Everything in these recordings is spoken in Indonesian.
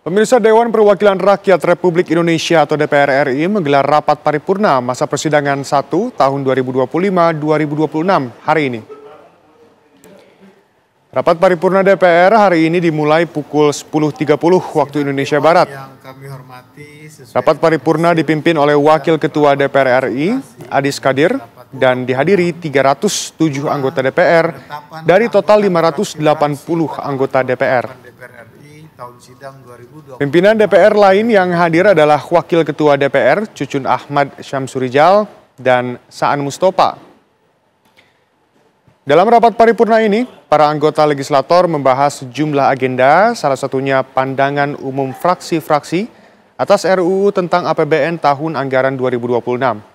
Pemirsa Dewan Perwakilan Rakyat Republik Indonesia atau DPR RI menggelar rapat paripurna masa persidangan 1 tahun 2025-2026 hari ini. Rapat paripurna DPR hari ini dimulai pukul 10.30 waktu Indonesia Barat. Rapat paripurna dipimpin oleh Wakil Ketua DPR RI, Adis Kadir, dan dihadiri 307 anggota DPR dari total 580 anggota DPR. Pimpinan DPR lain yang hadir adalah Wakil Ketua DPR Cucun Ahmad Syamsurijal dan Saan Mustopa. Dalam rapat paripurna ini, para anggota legislator membahas sejumlah agenda, salah satunya pandangan umum fraksi-fraksi atas RUU tentang APBN tahun anggaran 2026.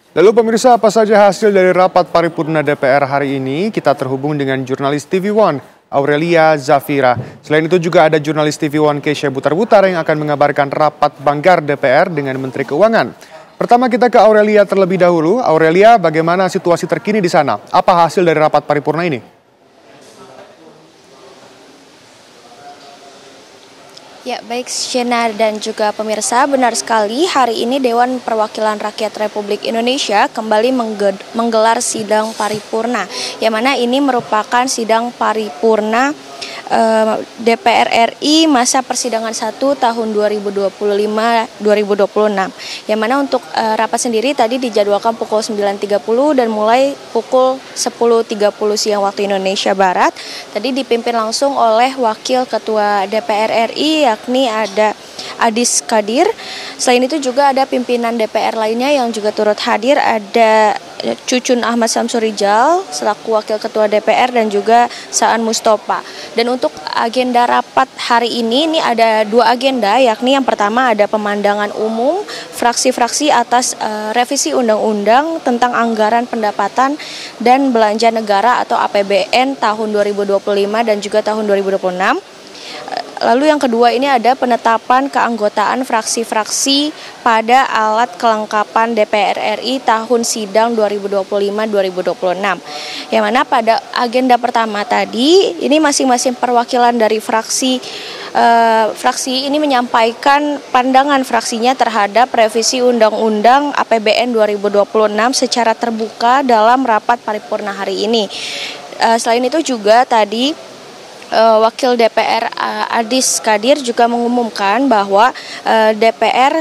Lalu pemirsa, apa saja hasil dari rapat paripurna DPR hari ini? Kita terhubung dengan jurnalis TV One, Aurelia Zafira. Selain itu juga ada jurnalis TV One Keisha Butar-Butar yang akan mengabarkan rapat banggar DPR dengan Menteri Keuangan. Pertama kita ke Aurelia terlebih dahulu. Aurelia, bagaimana situasi terkini di sana? Apa hasil dari rapat paripurna ini? Ya, baik Shena dan juga pemirsa, benar sekali hari ini Dewan Perwakilan Rakyat Republik Indonesia kembali menggelar sidang paripurna, yang mana ini merupakan sidang paripurna DPR RI masa persidangan 1 tahun 2025-2026, yang mana untuk rapat sendiri tadi dijadwalkan pukul 9.30 dan mulai pukul 10.30 siang waktu Indonesia Barat. Tadi dipimpin langsung oleh Wakil Ketua DPR RI, yakni ada Adis Kadir. Selain itu juga ada pimpinan DPR lainnya yang juga turut hadir, ada Cucun Ahmad Syamsurijal selaku Wakil Ketua DPR dan juga Saan Mustopa. Dan untuk agenda rapat hari ini ada dua agenda, yakni yang pertama ada pemandangan umum fraksi-fraksi atas revisi undang-undang tentang anggaran pendapatan dan belanja negara atau APBN tahun 2025 dan juga tahun 2026. Lalu yang kedua ini ada penetapan keanggotaan fraksi-fraksi pada alat kelengkapan DPR RI tahun sidang 2025-2026. Yang mana pada agenda pertama tadi ini masing-masing perwakilan dari fraksi ini menyampaikan pandangan fraksinya terhadap revisi Undang-Undang APBN 2026 secara terbuka dalam rapat paripurna hari ini. Selain itu juga tadi Wakil DPR Adis Kadir juga mengumumkan bahwa DPR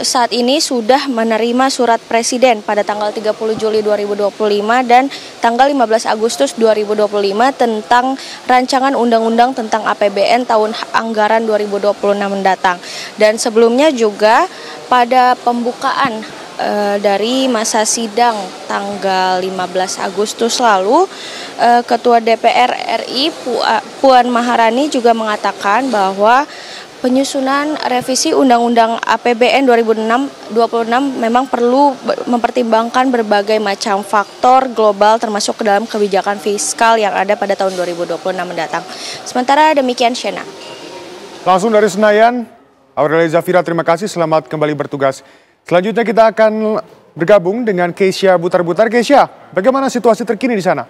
saat ini sudah menerima surat Presiden pada tanggal 30 Juli 2025 dan tanggal 15 Agustus 2025 tentang rancangan undang-undang tentang APBN tahun anggaran 2026 mendatang. Dan sebelumnya juga pada pembukaan dari masa sidang tanggal 15 Agustus lalu, Ketua DPR RI Puan Maharani juga mengatakan bahwa penyusunan revisi Undang-Undang APBN 2026 memang perlu mempertimbangkan berbagai macam faktor global termasuk ke dalam kebijakan fiskal yang ada pada tahun 2026 mendatang. Sementara demikian, Shena. Langsung dari Senayan, Aurelia Zafira, terima kasih, selamat kembali bertugas. Selanjutnya kita akan bergabung dengan Keisha Butar-Butar. Keisha, bagaimana situasi terkini di sana?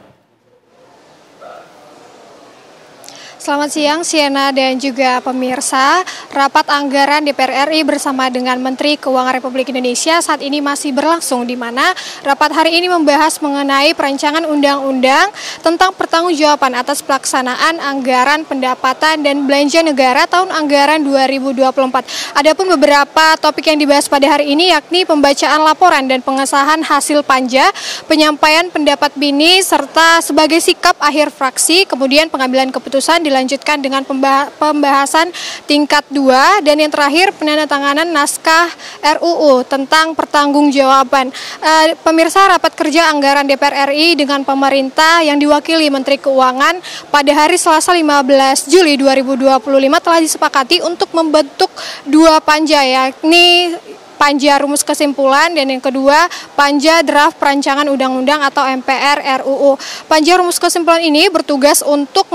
Selamat siang, Siena dan juga pemirsa. Rapat anggaran DPR RI bersama dengan Menteri Keuangan Republik Indonesia saat ini masih berlangsung, di mana rapat hari ini membahas mengenai perancangan undang-undang tentang pertanggungjawaban atas pelaksanaan anggaran pendapatan dan belanja negara tahun anggaran 2024. Adapun beberapa topik yang dibahas pada hari ini yakni pembacaan laporan dan pengesahan hasil panja, penyampaian pendapat BINI, serta sebagai sikap akhir fraksi, kemudian pengambilan keputusan dilanjutkan dengan pembahasan tingkat 2, dan yang terakhir penandatanganan naskah RUU tentang pertanggungjawaban. Pemirsa, rapat kerja anggaran DPR RI dengan pemerintah yang diwakili Menteri Keuangan pada hari Selasa 15 Juli 2025 telah disepakati untuk membentuk dua panja, yakni Panja Rumus Kesimpulan, dan yang kedua Panja Draft Perancangan Undang-Undang atau MPR RUU. Panja Rumus Kesimpulan ini bertugas untuk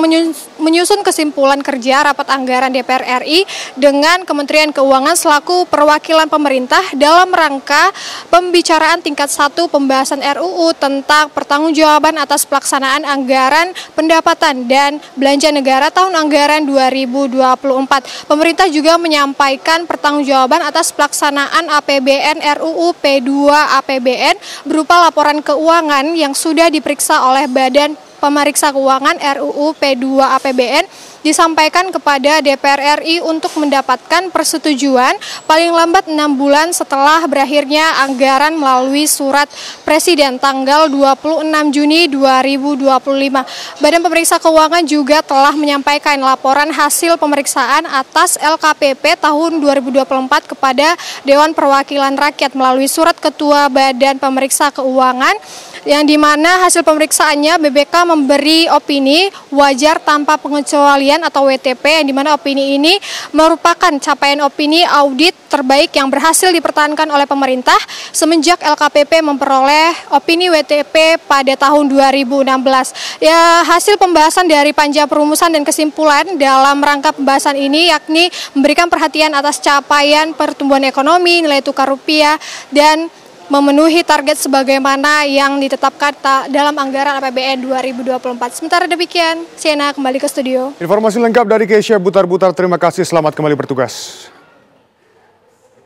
menyusun kesimpulan kerja rapat anggaran DPR RI dengan Kementerian Keuangan selaku perwakilan pemerintah dalam rangka pembicaraan tingkat 1 pembahasan RUU tentang pertanggungjawaban atas pelaksanaan anggaran pendapatan dan belanja negara tahun anggaran 2024. Pemerintah juga menyampaikan pertanggungjawaban atas pelaksanaan APBN RUU P2 APBN berupa laporan keuangan yang sudah diperiksa oleh Badan Pemeriksa Keuangan RUU P2 APBN disampaikan kepada DPR RI untuk mendapatkan persetujuan paling lambat 6 bulan setelah berakhirnya anggaran melalui surat Presiden tanggal 26 Juni 2025. Badan Pemeriksa Keuangan juga telah menyampaikan laporan hasil pemeriksaan atas LKPP tahun 2024 kepada Dewan Perwakilan Rakyat melalui surat Ketua Badan Pemeriksa Keuangan, yang dimana hasil pemeriksaannya BPK memberi opini wajar tanpa pengecualian atau WTP, yang dimana opini ini merupakan capaian opini audit terbaik yang berhasil dipertahankan oleh pemerintah semenjak LKPP memperoleh opini WTP pada tahun 2016. Ya, hasil pembahasan dari Panja Perumusan dan Kesimpulan dalam rangka pembahasan ini yakni memberikan perhatian atas capaian pertumbuhan ekonomi, nilai tukar rupiah, dan memenuhi target sebagaimana yang ditetapkan dalam anggaran APBN 2024. Sementara demikian, Siena kembali ke studio. Informasi lengkap dari Keisha Butar-Butar. Terima kasih, selamat kembali bertugas.